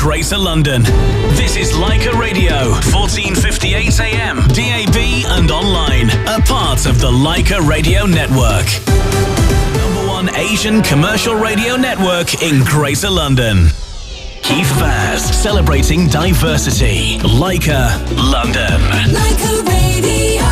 Greater London. This is Lycra Radio, 1458 AM, DAB and online. A part of the Lycra Radio Network. #1 Asian commercial radio network in Greater London. Kutivz, celebrating diversity. Lycra, London. Lycra Radio.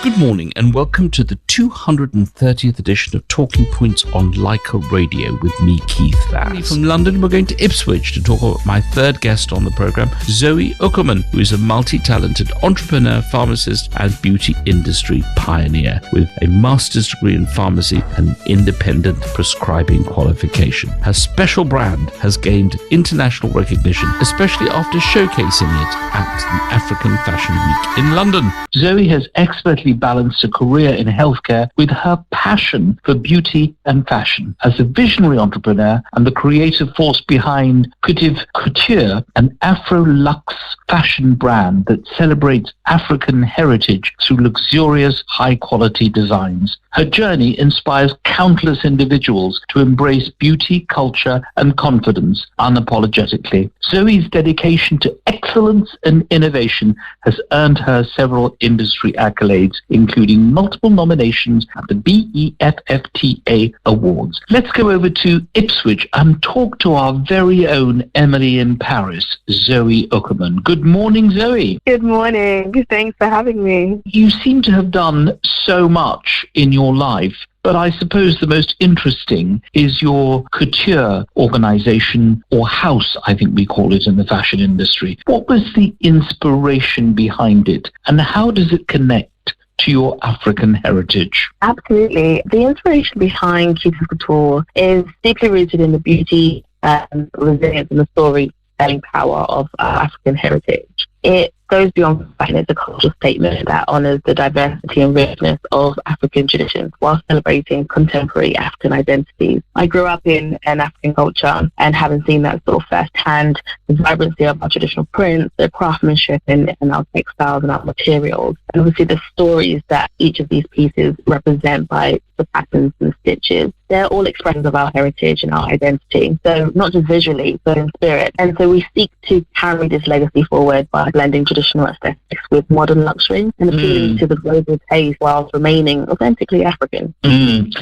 Good morning and welcome to the 230th edition of Talking Points on Lycra Radio with me, Kutivz. From London, we're going to Ipswich to talk about my third guest on the programme, Zoe Ukemenam, who is a multi-talented entrepreneur, pharmacist and beauty industry pioneer with a master's degree in pharmacy and independent prescribing qualification. Her special brand has gained international recognition, especially after showcasing it at the African Fashion Week in London. Zoe has expertly balanced a career in healthcare with her passion for beauty and fashion. As a visionary entrepreneur and the creative force behind Kutivz Kouture, an Afro-luxe fashion brand that celebrates African heritage through luxurious, high-quality designs. Her journey inspires countless individuals to embrace beauty, culture, and confidence unapologetically. Zoe's dedication to excellence and innovation has earned her several industry accolades, including multiple nominations at the BEFFTA Awards. Let's go over to Ipswich and talk to our very own Emily in Paris, Zoe Ukemenam. Good morning, Zoe. Good morning. Thanks for having me. You seem to have done so much in your life, but I suppose the most interesting is your couture organization, or house, I think we call it in the fashion industry. What was the inspiration behind it, and how does it connect to your African heritage? Absolutely. The inspiration behind Kutivz Couture is deeply rooted in the beauty and resilience and the storytelling power of our African heritage. It goes beyond fashion. It's a cultural statement that honours the diversity and richness of African traditions while celebrating contemporary African identities. I grew up in an African culture, and having seen that sort of firsthand, the vibrancy of our traditional prints, the craftsmanship in our textiles and our materials, and obviously the stories that each of these pieces represent by the patterns and stitches, they're all expressions of our heritage and our identity. So not just visually, but in spirit. And so we seek to carry this legacy forward by blending traditional aesthetics with modern luxury and appealing to the global taste while remaining authentically African.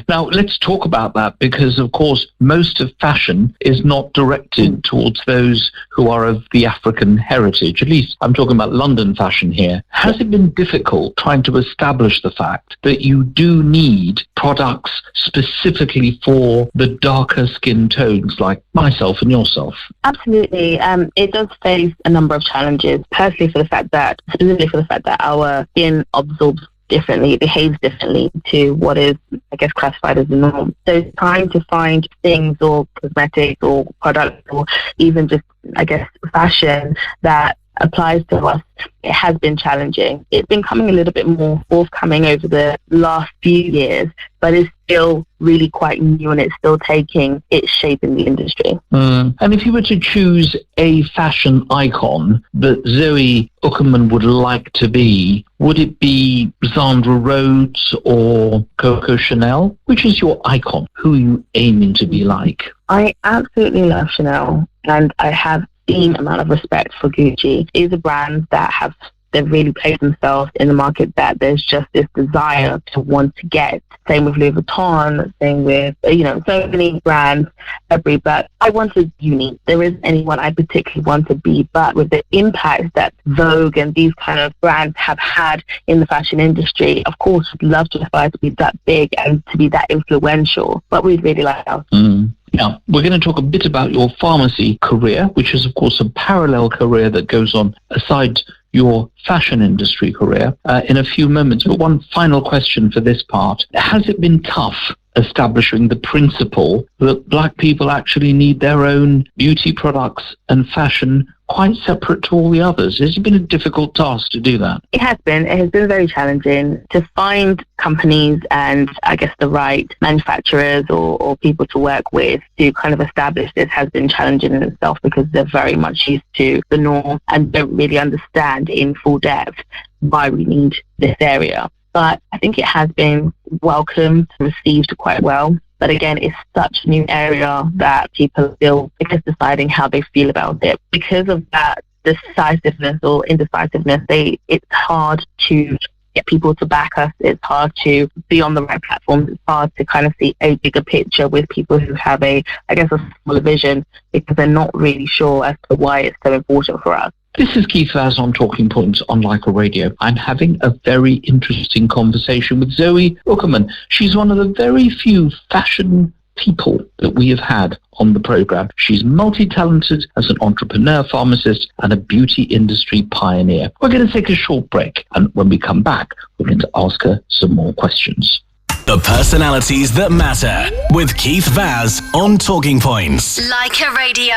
Now, let's talk about that, because, of course, most of fashion is not directed towards those who are of the African heritage. At least I'm talking about London fashion here. Has it been difficult trying to establish the fact that you do need products specifically for the darker skin tones like myself and yourself? Absolutely. It does face a number of challenges, specifically for the fact that our skin absorbs differently, it behaves differently to what is, I guess, classified as the norm. So trying to find things or cosmetics or products or even just, I guess, fashion that applies to us, it has been challenging. It's been coming a little bit more forthcoming over the last few years, but it's still really quite new and it's still taking its shape in the industry. And if you were to choose a fashion icon that Zoe Ukemenam would like to be, would it be Zandra Rhodes or Coco Chanel? Which is your icon? Who are you aiming to be like? I absolutely love Chanel, and I have seen amount of respect for Gucci. It is a brand that they've really placed themselves in the market, that there's just this desire to want to get. Same with Louis Vuitton, same with, so many brands, but I want to be unique. There isn't anyone I particularly want to be, but with the impact that Vogue and these kind of brands have had in the fashion industry, of course, we'd love to aspire to be that big and to be that influential, but we'd really like us. Now, we're going to talk a bit about your pharmacy career, which is, of course, a parallel career that goes on aside your fashion industry career in a few moments. But one final question for this part. Has it been tough establishing the principle that black people actually need their own beauty products and fashion quite separate to all the others? Has it been a difficult task to do that? It has been. It has been very challenging to find companies and, I guess, the right manufacturers or people to work with to kind of establish this has been challenging in itself, because they're very much used to the norm and don't really understand in full depth why we need this area. but I think it has been welcomed, received quite well. But again, it's such a new area that people are still, deciding how they feel about it. Because of that decisiveness or indecisiveness, it's hard to get people to back us. It's hard to be on the right platforms. It's hard to kind of see a bigger picture with people who have a smaller vision, because they're not really sure as to why it's so important for us. This is Keith Vaz on Talking Points on Lycra Radio. I'm having a very interesting conversation with Zoe Ukemenam. She's one of the very few fashion people that we have had on the program. She's multi-talented as an entrepreneur, pharmacist, and a beauty industry pioneer. We're going to take a short break, and when we come back, we're going to ask her some more questions. The personalities that matter with Keith Vaz on Talking Points. Lycra Radio.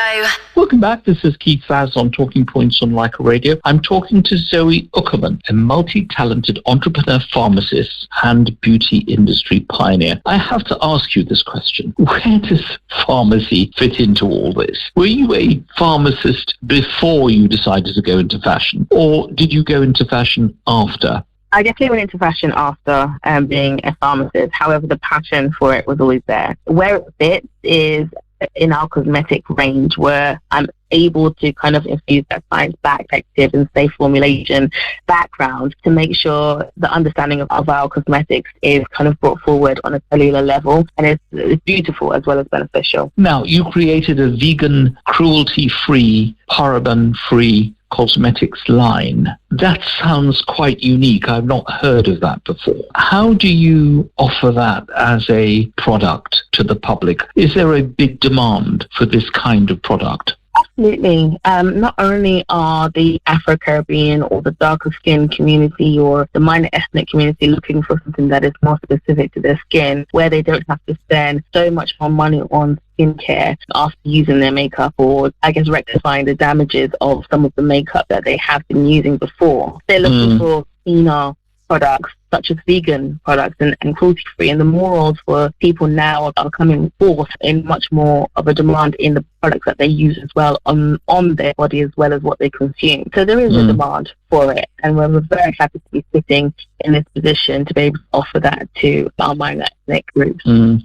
Welcome back. This is Keith Vaz on Talking Points on Lycra Radio. I'm talking to Zoe Ukemenam, a multi-talented entrepreneur, pharmacist, and beauty industry pioneer. I have to ask you this question. Where does pharmacy fit into all this? Were you a pharmacist before you decided to go into fashion, or did you go into fashion after? I definitely went into fashion after being a pharmacist. However, the passion for it was always there. Where it fits is in our cosmetic range, where I'm able to kind of infuse that science-backed, active and safe formulation background to make sure the understanding of our cosmetics is kind of brought forward on a cellular level, and it's beautiful as well as beneficial. Now, you created a vegan, cruelty-free, paraben-free cosmetics line. That sounds quite unique. I've not heard of that before. How do you offer that as a product to the public? Is there a big demand for this kind of product? Absolutely. Not only are the Afro-Caribbean or the darker skin community or the minor ethnic community looking for something that is more specific to their skin, where they don't have to spend so much more money on skincare after using their makeup, or rectifying the damages of some of the makeup that they have been using before. They're looking for cleaner products, such as vegan products and cruelty-free, and the morals for people now are coming forth in much more of a demand in the products that they use as well on their body as well as what they consume. So there is a demand for it, and we're very happy to be sitting in this position to be able to offer that to our minor ethnic groups.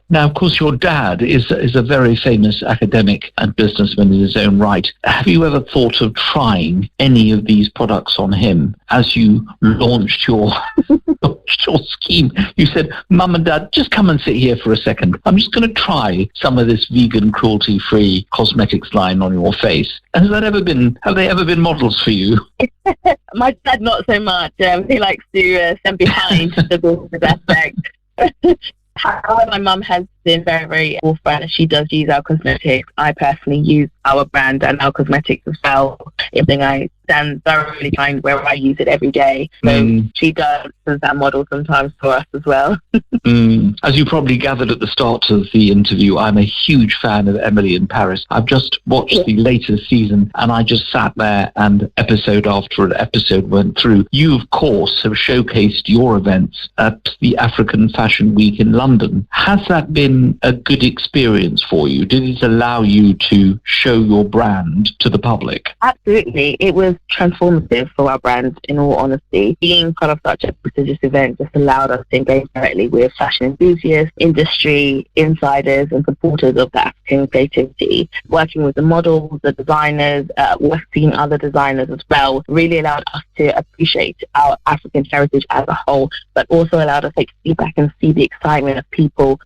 Now, of course, your dad is a very famous academic and businessman in his own right. Have you ever thought of trying any of these products on him as you launched your scheme? You said, Mum and Dad, just come and sit here for a second. I'm just going to try some of this vegan, cruelty-free cosmetics line on your face. And have they ever been models for you? My dad, not so much. He likes to stand behind the business aspect. However, my mum has been very, very forefront. She does use our cosmetics. I personally use our brand and our cosmetics as well. Everything I stand thoroughly behind, where I use it every day. So she does that model sometimes for us as well. As you probably gathered at the start of the interview, I'm a huge fan of Emily in Paris. I've just watched the latest season, and I just sat there and episode after episode went through. You, of course, have showcased your events at the African Fashion Week in London. Has that been a good experience for you? Did it allow you to show your brand to the public? Absolutely. It was transformative for our brand, in all honesty. Being part of such a prestigious event just allowed us to engage directly with fashion enthusiasts, industry insiders and supporters of the African creativity. Working with the models, the designers, seeing other designers as well, really allowed us to appreciate our African heritage as a whole, but also allowed us to take feedback and see the excitement of people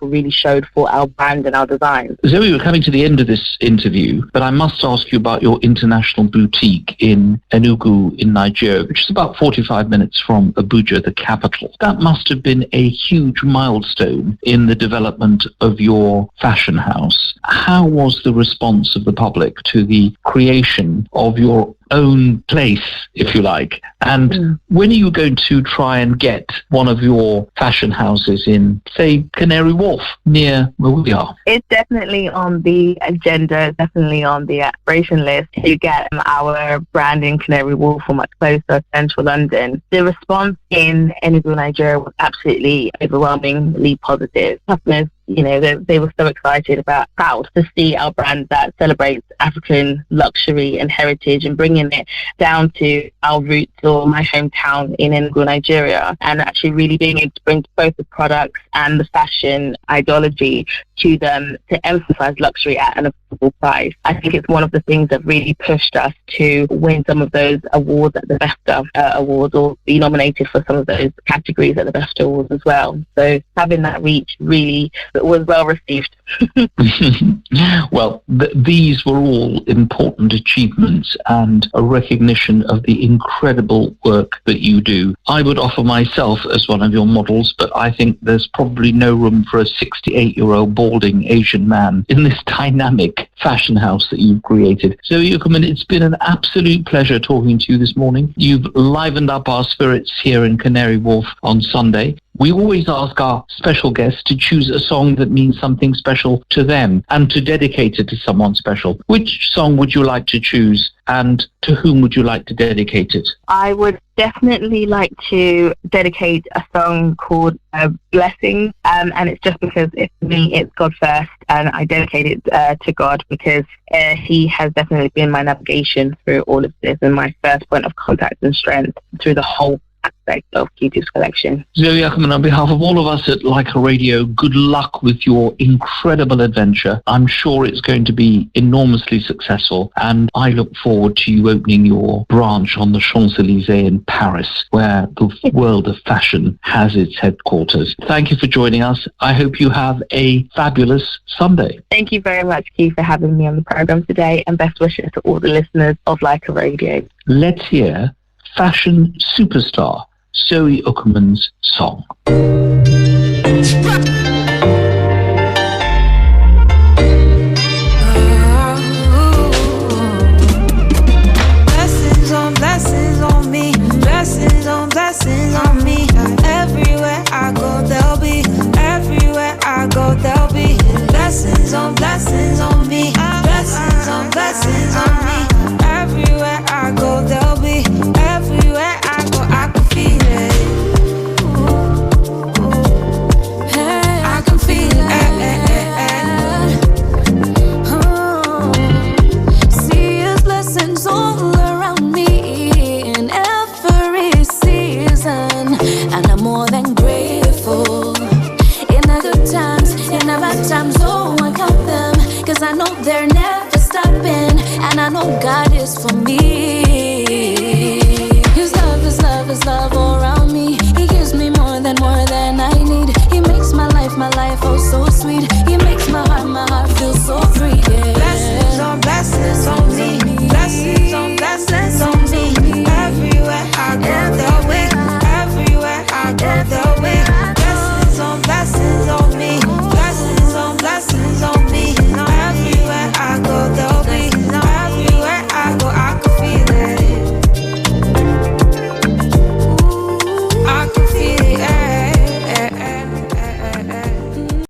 really showed for our brand and our designs. Zoe, we're coming to the end of this interview, but I must ask you about your international boutique in Enugu in Nigeria, which is about 45 minutes from Abuja, the capital. That must have been a huge milestone in the development of your fashion house. How was the response of the public to the creation of your own place, if you like? And when are you going to try and get one of your fashion houses in, say, Canary Wharf, near where we are? It's definitely on the agenda, definitely on the aspiration list to get our brand in Canary Wharf or much closer, central London. The response in Enugu, Nigeria was absolutely overwhelmingly positive. Customers they were so excited, proud to see our brand that celebrates African luxury and heritage and bringing it down to our roots or my hometown in Enugu, Nigeria, and actually really being able to bring both the products and the fashion ideology to them to emphasize luxury at an affordable price. I think it's one of the things that really pushed us to win some of those awards at the BEFTA awards, or be nominated for some of those categories at the BEFTA awards as well. So having that reach really was well received. Well, these were all important achievements and a recognition of the incredible work that you do. I would offer myself as one of your models, but I think there's probably no room for a 68-year-old balding Asian man in this dynamic fashion house that you've created. Zoe Ukemenam, it's been an absolute pleasure talking to you this morning. You've livened up our spirits here in Canary Wharf on Sunday. We always ask our special guests to choose a song that means something special to them and to dedicate it to someone special. Which song would you like to choose, and to whom would you like to dedicate it? I would definitely like to dedicate a song called Blessings, and it's just because for me it's God first, and I dedicate it to God because He has definitely been my navigation through all of this and my first point of contact and strength through the whole aspect of Kutivz Kollection. Zoe Ukemenam, on behalf of all of us at Lycra Radio, good luck with your incredible adventure. I'm sure it's going to be enormously successful, and I look forward to you opening your branch on the Champs-Élysées in Paris, where the world of fashion has its headquarters. Thank you for joining us. I hope you have a fabulous Sunday. Thank you very much, Keith, for having me on the program today, and best wishes to all the listeners of Lycra Radio. Let's hear fashion superstar Zoe Ukemenam's song. Blessings on me, blessings on me. Everywhere I go, they'll be. Everywhere I go, they'll be. Blessings on me, blessings on me. Everywhere I go, they'll be. Everywhere I go, I can feel it. Ooh. Hey, I can feel it. Oh. See His blessings all around me in every season, and I'm more than grateful. In the good times, in the bad times, oh, I count them, 'cause I know they're never stopping, and I know God is for me. His love all around me. He gives me more than I need. He makes my life oh so sweet. He makes my heart feel so free. Yeah.